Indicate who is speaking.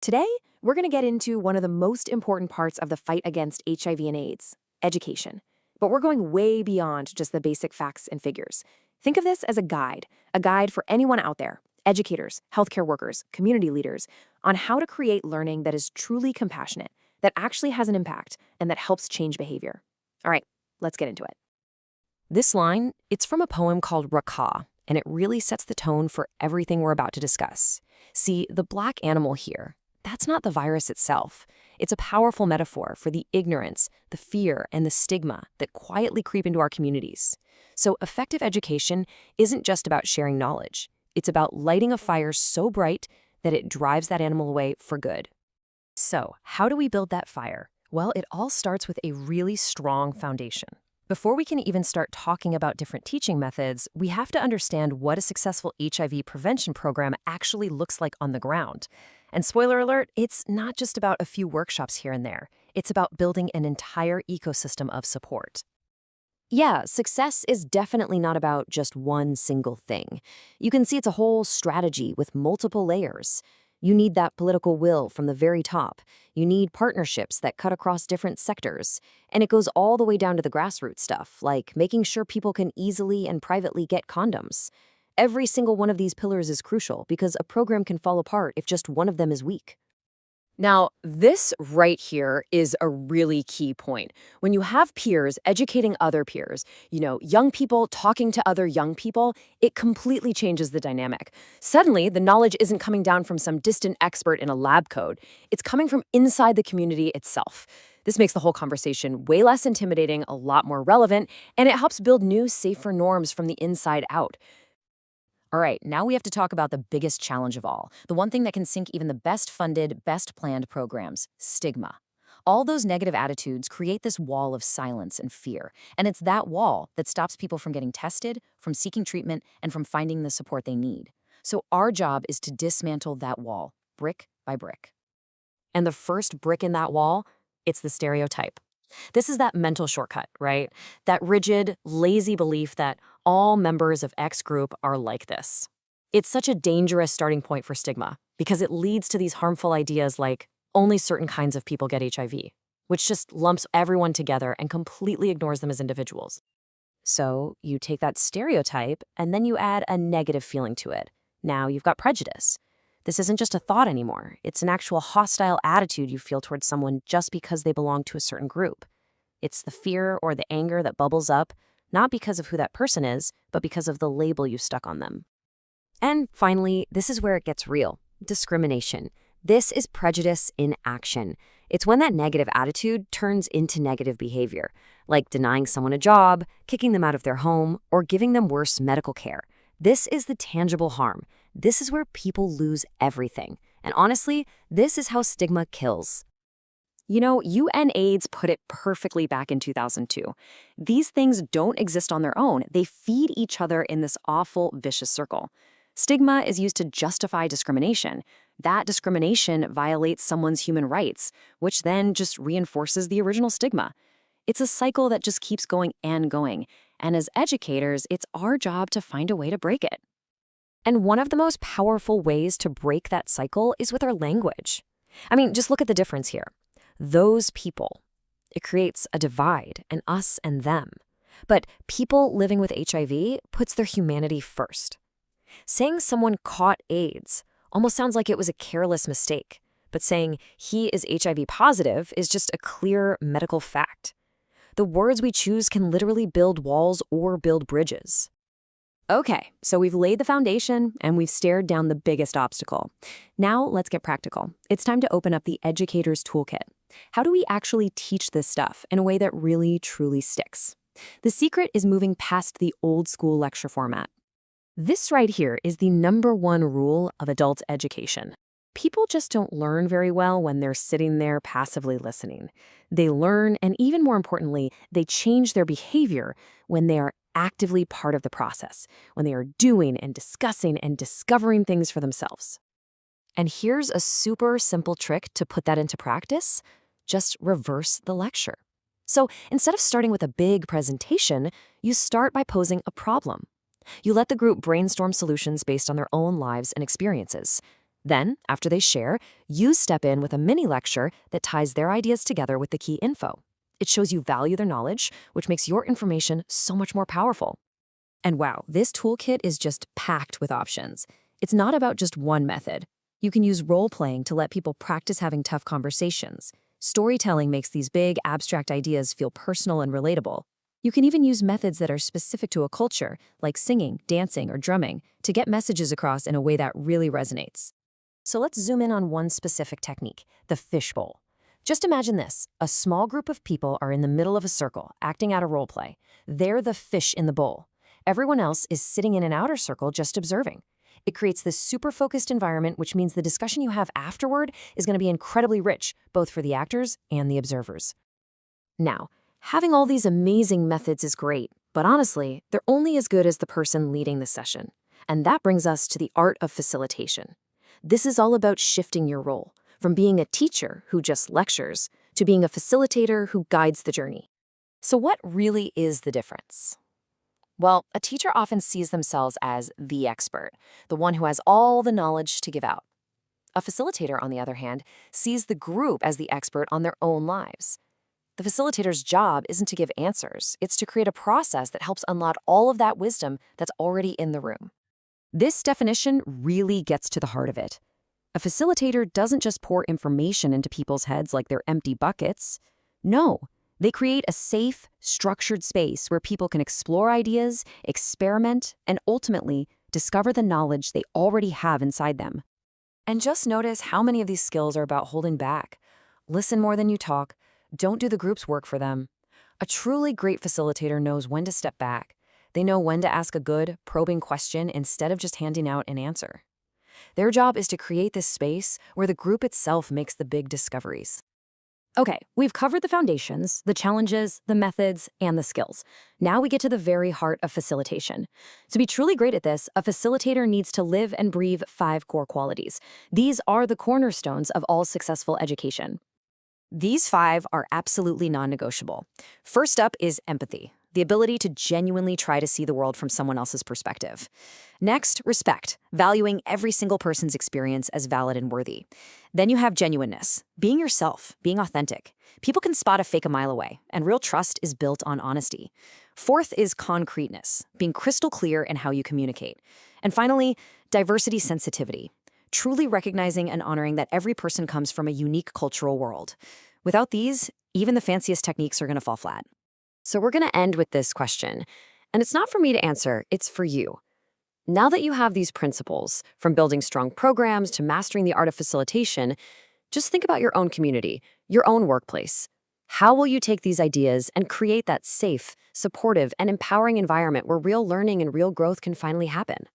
Speaker 1: Today, we're going to get into one of the most important parts of the fight against HIV and AIDS, education. But we're going way beyond just the basic facts and figures. Think of this as a guide for anyone out there, educators, healthcare workers, community leaders, on how to create learning that is truly compassionate, that actually has an impact, and that helps change behavior. All right, let's get into it. This line, it's from a poem called Rakah, and it really sets the tone for everything we're about to discuss. See, the black animal here, that's not the virus itself. It's a powerful metaphor for the ignorance, the fear, and the stigma that quietly creep into our communities. So effective education isn't just about sharing knowledge. It's about lighting a fire so bright that it drives that animal away for good. So, how do we build that fire? Well, it all starts with a really strong foundation. Before we can even start talking about different teaching methods, we have to understand what a successful HIV prevention program actually looks like on the ground. And spoiler alert, it's not just about a few workshops here and there. It's about building an entire ecosystem of support. Yeah, success is definitely not about just one single thing. You can see it's a whole strategy with multiple layers. You need that political will from the very top. You need partnerships that cut across different sectors. And it goes all the way down to the grassroots stuff, like making sure people can easily and privately get condoms. Every single one of these pillars is crucial because a program can fall apart if just one of them is weak. Now, this right here is a really key point. When you have peers educating other peers, young people talking to other young people, it completely changes the dynamic. Suddenly, the knowledge isn't coming down from some distant expert in a lab coat. It's coming from inside the community itself. This makes the whole conversation way less intimidating, a lot more relevant, and it helps build new, safer norms from the inside out. All right, now we have to talk about the biggest challenge of all, the one thing that can sink even the best-funded, best-planned programs, stigma. All those negative attitudes create this wall of silence and fear, and it's that wall that stops people from getting tested, from seeking treatment, and from finding the support they need. So our job is to dismantle that wall, brick by brick. And the first brick in that wall, it's the stereotype. This is that mental shortcut, right? That rigid, lazy belief that all members of X group are like this. It's such a dangerous starting point for stigma because it leads to these harmful ideas like only certain kinds of people get HIV, which just lumps everyone together and completely ignores them as individuals. So you take that stereotype and then you add a negative feeling to it. Now you've got prejudice. This isn't just a thought anymore. It's an actual hostile attitude you feel towards someone just because they belong to a certain group. It's the fear or the anger that bubbles up, not because of who that person is, but because of the label you stuck on them. And finally, this is where it gets real. Discrimination. This is prejudice in action. It's when that negative attitude turns into negative behavior, like denying someone a job, kicking them out of their home, or giving them worse medical care. This is the tangible harm. This is where people lose everything. And honestly, this is how stigma kills. UNAIDS put it perfectly back in 2002. These things don't exist on their own. They feed each other in this awful, vicious circle. Stigma is used to justify discrimination. That discrimination violates someone's human rights, which then just reinforces the original stigma. It's a cycle that just keeps going and going. And as educators, it's our job to find a way to break it. And one of the most powerful ways to break that cycle is with our language. Just look at the difference here. Those people. It creates a divide, an us and them. But people living with HIV puts their humanity first. Saying someone caught AIDS almost sounds like it was a careless mistake, but saying he is HIV positive is just a clear medical fact. The words we choose can literally build walls or build bridges. Okay, so we've laid the foundation and we've stared down the biggest obstacle. Now let's get practical. It's time to open up the educator's toolkit. How do we actually teach this stuff in a way that really, truly sticks? The secret is moving past the old school lecture format. This right here is the #1 rule of adult education. People just don't learn very well when they're sitting there passively listening. They learn, and even more importantly, they change their behavior when they are actively part of the process, when they are doing and discussing and discovering things for themselves. And here's a super simple trick to put that into practice. Just reverse the lecture. So instead of starting with a big presentation, you start by posing a problem. You let the group brainstorm solutions based on their own lives and experiences. Then, after they share, you step in with a mini lecture that ties their ideas together with the key info. It shows you value their knowledge, which makes your information so much more powerful. And wow, this toolkit is just packed with options. It's not about just one method. You can use role-playing to let people practice having tough conversations. Storytelling makes these big, abstract ideas feel personal and relatable. You can even use methods that are specific to a culture, like singing, dancing, or drumming, to get messages across in a way that really resonates. So let's zoom in on one specific technique, the fishbowl. Just imagine this. A small group of people are in the middle of a circle, acting out a role play. They're the fish in the bowl. Everyone else is sitting in an outer circle just observing. It creates this super focused environment, which means the discussion you have afterward is going to be incredibly rich, both for the actors and the observers. Now, having all these amazing methods is great, but honestly, they're only as good as the person leading the session. And that brings us to the art of facilitation. This is all about shifting your role, from being a teacher who just lectures to being a facilitator who guides the journey. So what really is the difference? Well, a teacher often sees themselves as the expert, the one who has all the knowledge to give out. A facilitator, on the other hand, sees the group as the expert on their own lives. The facilitator's job isn't to give answers, it's to create a process that helps unlock all of that wisdom that's already in the room. This definition really gets to the heart of it. A facilitator doesn't just pour information into people's heads like they're empty buckets. No. They create a safe, structured space where people can explore ideas, experiment, and ultimately discover the knowledge they already have inside them. And just notice how many of these skills are about holding back. Listen more than you talk. Don't do the group's work for them. A truly great facilitator knows when to step back. They know when to ask a good, probing question instead of just handing out an answer. Their job is to create this space where the group itself makes the big discoveries. Okay, we've covered the foundations, the challenges, the methods, and the skills. Now we get to the very heart of facilitation. To be truly great at this, a facilitator needs to live and breathe 5 core qualities. These are the cornerstones of all successful education. These 5 are absolutely non-negotiable. First up is empathy, the ability to genuinely try to see the world from someone else's perspective. Next, respect, valuing every single person's experience as valid and worthy. Then you have genuineness, being yourself, being authentic. People can spot a fake a mile away, and real trust is built on honesty. Fourth is concreteness, being crystal clear in how you communicate. And finally, diversity sensitivity, truly recognizing and honoring that every person comes from a unique cultural world. Without these, even the fanciest techniques are going to fall flat. So we're going to end with this question, and it's not for me to answer, it's for you. Now that you have these principles, from building strong programs to mastering the art of facilitation, just think about your own community, your own workplace. How will you take these ideas and create that safe, supportive, and empowering environment where real learning and real growth can finally happen?